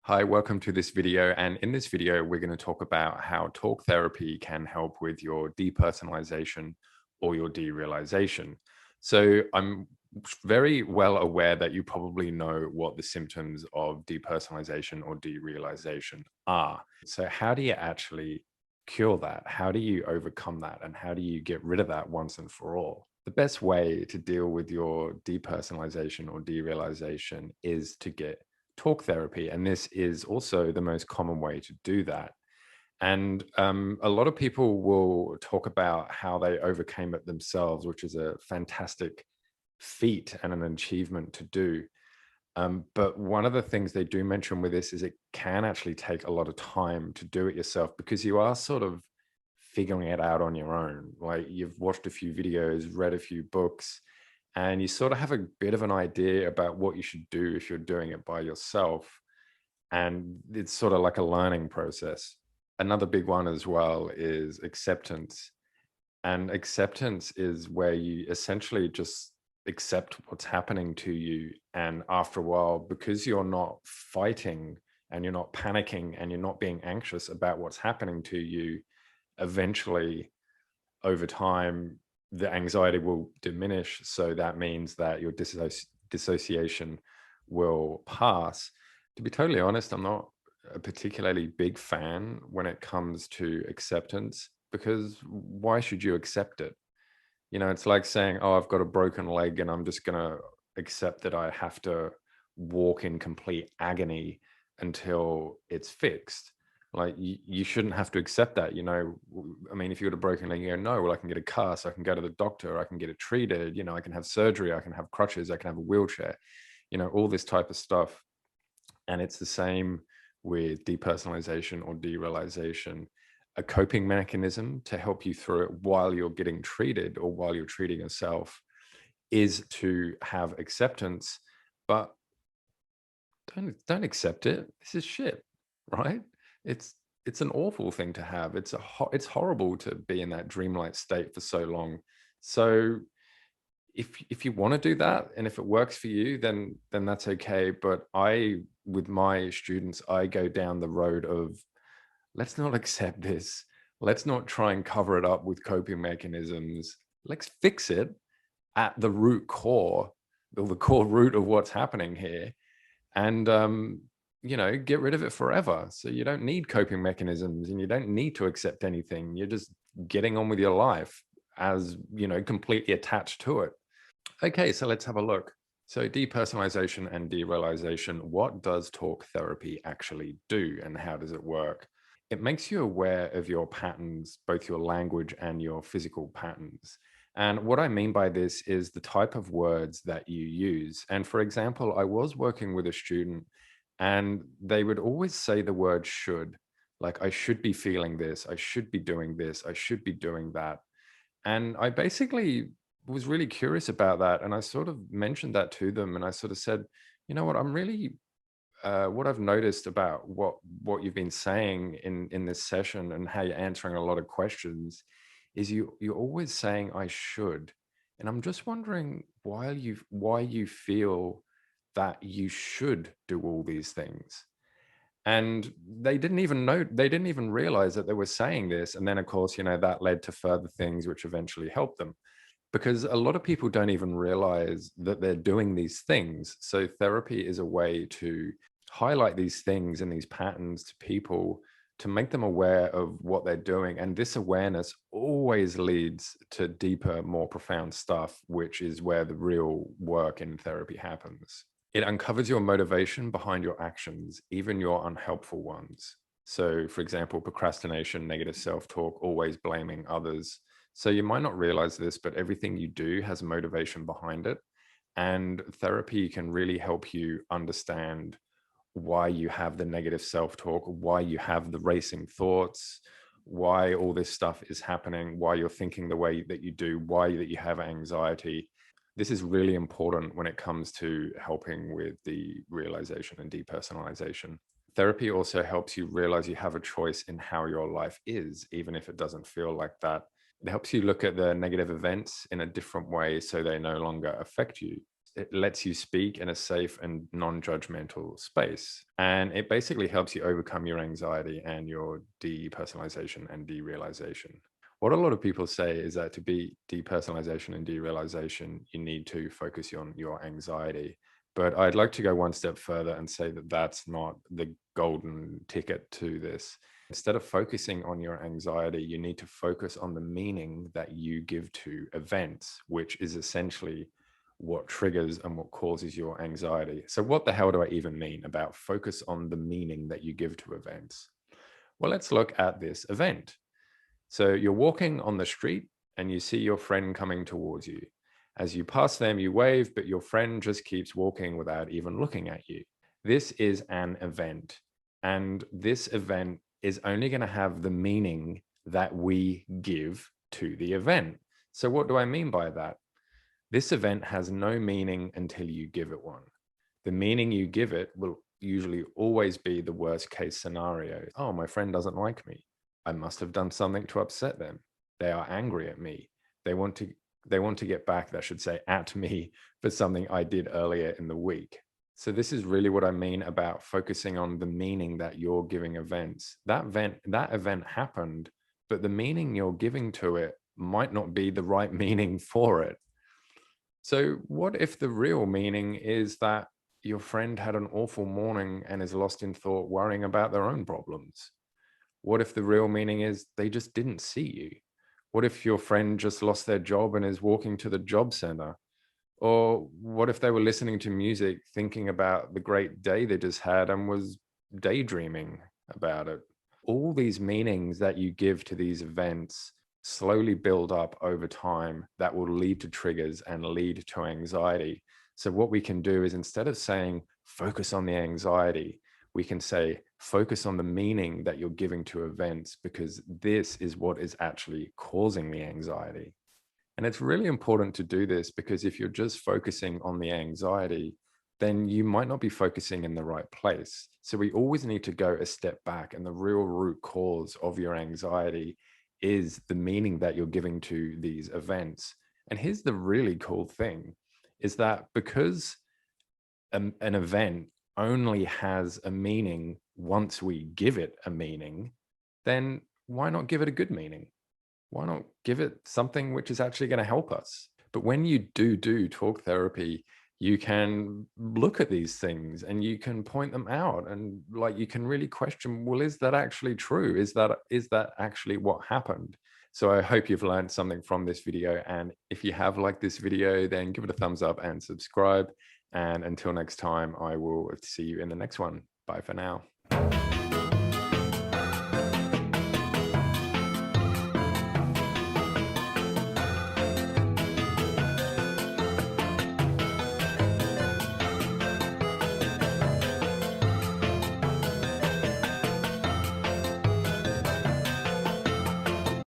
Hi, welcome to this video. And in this video, we're going to talk about how talk therapy can help with your depersonalization or your derealization. So I'm very well aware that you probably know what the symptoms of depersonalization or derealization are. So how do you actually cure that? How do you overcome that? And how do you get rid of that once and for all? The best way to deal with your depersonalization or derealization is to get talk therapy. And this is also the most common way to do that. And a lot of people will talk about how they overcame it themselves, which is a fantastic feat and an achievement to do. But one of the things they do mention with this is it can actually take a lot of time to do it yourself because you are sort of figuring it out on your own. Like you've watched a few videos, read a few books, and you sort of have a bit of an idea about what you should do if you're doing it by yourself. And it's sort of like a learning process. Another big one as well is acceptance. And acceptance is where you essentially just accept what's happening to you. And after a while, because you're not fighting and you're not panicking and you're not being anxious about what's happening to you, eventually over time, the anxiety will diminish. So that means that your dissociation will pass. To be totally honest, I'm not a particularly big fan when it comes to acceptance, because why should you accept it? You know, it's like saying, oh, I've got a broken leg and I'm just going to accept that I have to walk in complete agony until it's fixed. Like you shouldn't have to accept that, you know. I mean, if you got a broken leg, you go, no, well, I can get a cast, I can go to the doctor, I can get it treated, you know, I can have surgery, I can have crutches, I can have a wheelchair, you know, all this type of stuff. And it's the same with depersonalization or derealization. A coping mechanism to help you through it while you're getting treated or while you're treating yourself is to have acceptance, but don't accept it. This is shit, right? It's an awful thing to have. It's horrible to be in that dreamlike state for so long. So if you want to do that and if it works for you, then that's okay. But with my students, I go down the road of, let's not accept this. Let's not try and cover it up with coping mechanisms. Let's fix it at the root core, or the core root of what's happening here. And, you know, get rid of it forever. So you don't need coping mechanisms and you don't need to accept anything. You're just getting on with your life as, you know, completely attached to it. Okay, so let's have a look. So depersonalization and derealization, what does talk therapy actually do and how does it work? It makes you aware of your patterns, both your language and your physical patterns. And what I mean by this is the type of words that you use. And for example, I was working with a student and they would always say the word should, like, I should be feeling this, I should be doing this, I should be doing that. And I basically was really curious about that. And I sort of mentioned that to them and I sort of said, you know what, I'm really what I've noticed about what you've been saying in this session and how you're answering a lot of questions is you're always saying I should, and I'm just wondering why you feel that you should do all these things. And they didn't even realize that they were saying this. And then of course, you know, that led to further things which eventually helped them, because a lot of people don't even realize that they're doing these things. So therapy is a way to highlight these things and these patterns to people to make them aware of what they're doing. And this awareness always leads to deeper, more profound stuff, which is where the real work in therapy happens. It uncovers your motivation behind your actions, even your unhelpful ones. So, for example, procrastination, negative self-talk, always blaming others. So you might not realize this, but everything you do has motivation behind it. And therapy can really help you understand why you have the negative self-talk, why you have the racing thoughts, why all this stuff is happening, why you're thinking the way that you do, why that you have anxiety. This is really important when it comes to helping with the realization and depersonalization. Therapy also helps you realize you have a choice in how your life is, even if it doesn't feel like that. It helps you look at the negative events in a different way so they no longer affect you. it lets you speak in a safe and non-judgmental space. And it basically helps you overcome your anxiety and your depersonalization and derealization. What a lot of people say is that to beat depersonalization and derealization, you need to focus on your anxiety. But I'd like to go one step further and say that that's not the golden ticket to this. Instead of focusing on your anxiety, you need to focus on the meaning that you give to events, which is essentially what triggers and what causes your anxiety. So what the hell do I even mean about focus on the meaning that you give to events? Well, let's look at this event. So you're walking on the street and you see your friend coming towards you. As you pass them, you wave, but your friend just keeps walking without even looking at you. This is an event, and this event is only going to have the meaning that we give to the event. So what do I mean by that? This event has no meaning until you give it one. The meaning you give it will usually always be the worst case scenario. Oh, my friend doesn't like me. I must have done something to upset them. They are angry at me. They want to get back, that should say, at me for something I did earlier in the week. So this is really what I mean about focusing on the meaning that you're giving events. That event happened, but the meaning you're giving to it might not be the right meaning for it. So what if the real meaning is that your friend had an awful morning and is lost in thought, worrying about their own problems? What if the real meaning is they just didn't see you? What if your friend just lost their job and is walking to the job center? Or what if they were listening to music, thinking about the great day they just had and was daydreaming about it? All these meanings that you give to these events slowly build up over time that will lead to triggers and lead to anxiety. So what we can do is, instead of saying, focus on the anxiety, we can say, focus on the meaning that you're giving to events, because this is what is actually causing the anxiety. And it's really important to do this, because if you're just focusing on the anxiety, then you might not be focusing in the right place. So we always need to go a step back, and the real root cause of your anxiety is the meaning that you're giving to these events. And here's the really cool thing, is that because an event only has a meaning once we give it a meaning, then why not give it a good meaning? Why not give it something which is actually going to help us? But when you do talk therapy, you can look at these things and you can point them out, and like, you can really question, well, is that actually true? Is that actually what happened? So I hope you've learned something from this video. And if you have liked this video, then give it a thumbs up and subscribe. And until next time, I will see you in the next one. Bye for now.